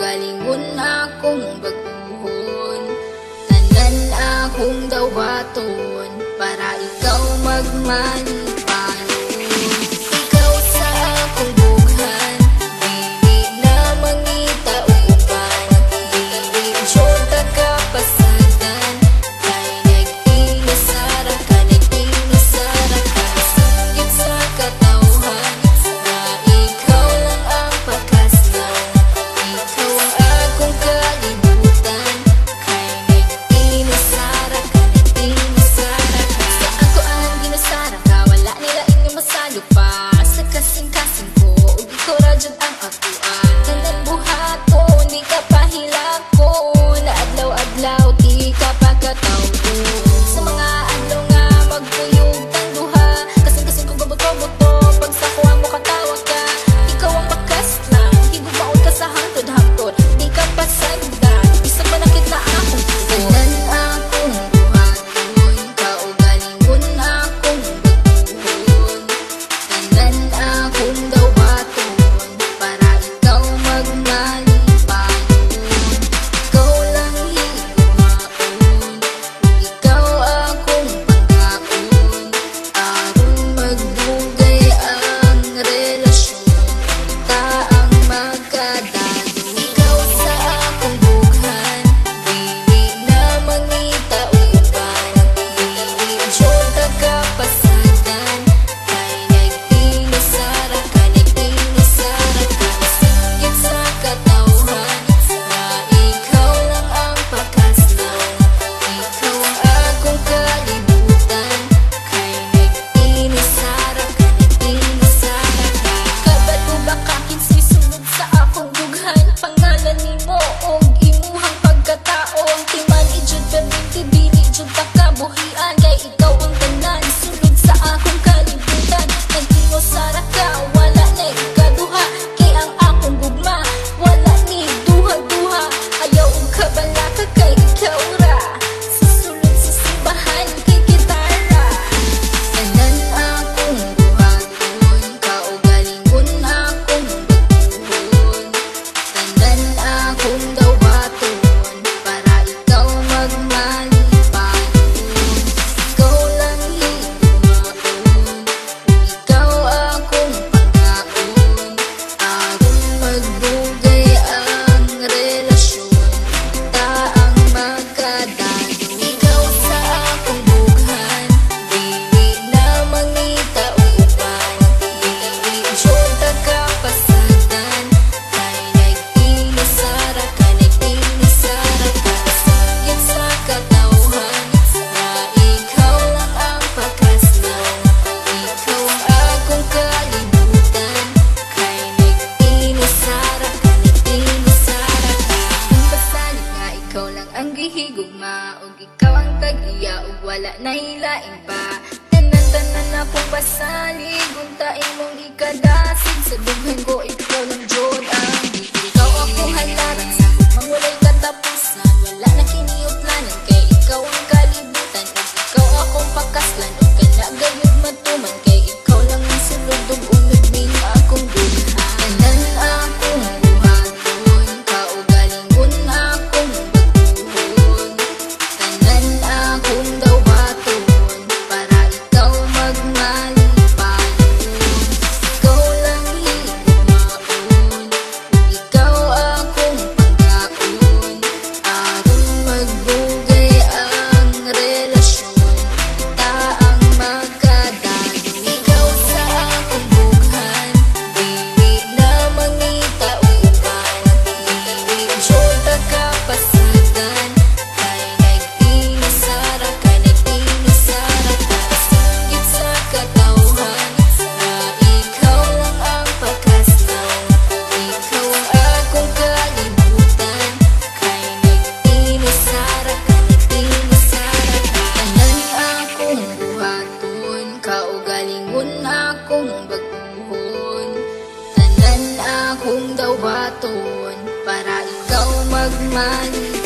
kaugalingon akong baguhon. Tanan akong dawaton para ikaw magmalipayon. Ikaw sa akong bughan, dili na mangita uban. Dili jud kapasadan, kay nag-inasara ka, nag-inasara ka. Sanggit sa katawhan na ikaw lang ang pakaslan. Ikaw ang akong kalibutan, kay nag-inasara ka, nag-inasara ka. Sa ako ang ginasara ka, wala nila inyo masalo pa. Sa kasing-kasing ko, ug ikaw ra jud ang akuan. Tanan buhaton, di ka pahilakon. Adlaw-adlaw, di ka pagkatawgon. Sa mga adlaw nga magpuyog tang duha, kasing-kasing ko gabot-boto. Pag sa kuha mo katawa ka, ikaw ang bakas lang. Higumaon ka sa hangtod-hangtod, di ka pasagdan. Isa pa nakit na akong tugon. Tanan akong buhaton, kaugalingon akong baguhon. Tanan akong dawaton para ikaw magmalipayon. Ikaw lang higumaon, ikaw akong pagkaon. Aron magdugay ang relasyon, ta ang magkadalo. Ikaw sa akong bughan, dili na mangita uban. Dili jud kapasadan, kay nag-inasara ka, nag-inasara ka. Sanggit sa katawhan na ikaw lang ang pakaslan. Ikaw ang akong kalibutan, kay nag-inasara ka, nag-inasara ka. Kabalo ba ka kinsay sunod sa akong bughan? Pangalan nimo og imuhang pagkatao. Ang timan ijud perminti, dili jud pagkabuhian. Kay ikaw ang tanan, sulod sa akong kalibutan. Nag-inasara ka, wala na ikaduha. Kay ang akong gugma, wala ni duha-duha. Ayaw og kabala ka, kay ikaw ra. Susulod sa simbahan, kay gitara. Tanan akong buhaton, kaugalingon akong baguhon. Tanan akong dawaton para ikaw magmalipayon. Ikaw lang higumaon, ikaw akong pagkaon. Aron magdugay ang relasyon, ta ang magkadalo. Ikaw sa akong bughan, dili na mangita uban. Dili jud kapasadan, kay nag-inasara ka, nag-inasara ka. Sanggit sa katawhan na ikaw lang ang pakaslan. Ikaw ang akong kalibutan, kay nag-inasara ka, nag-inasara ka. Ang pasalig nga ikaw lang ang gihigugma, ug ikaw ang tag-iya, ug wala na hilain pa. Tanan-tanan akong pasalig, unta imong ikadasig. Sa dughan ko ikaw lang jud ang ikaw akong halaran. Sa hugmang walay katapusan, wala na kiniuplanan. Kay ikaw ang kalibutan, ug ikaw akong pakaslan. Ug kana gayud matuman, kay ikaw lang ang sulod ug unod ning akong bughan. Tanan akong buhaton, kaugalingon akong baguhon. Tanan akong dawaton para ikaw magmalipayon. Ikaw lang higumaon, ikaw akong pagkaon. Aron magdugay ang relasyon, ta ang magkadalo. Ikaw sa akong bughan, dili na mangita uban. Dili jud kapasadan, kay nag-inasara ka, nag-inasara ka. Sanggit sa katawhan na ikaw lang ang pakaslan. Ikaw ang akong kalibutan, kay nag-inasara ka, nag-inasara ka. Tanan akong buhaton, kaugalingon akong baguhon. Tanan akong dawaton para ikaw magmalipayon.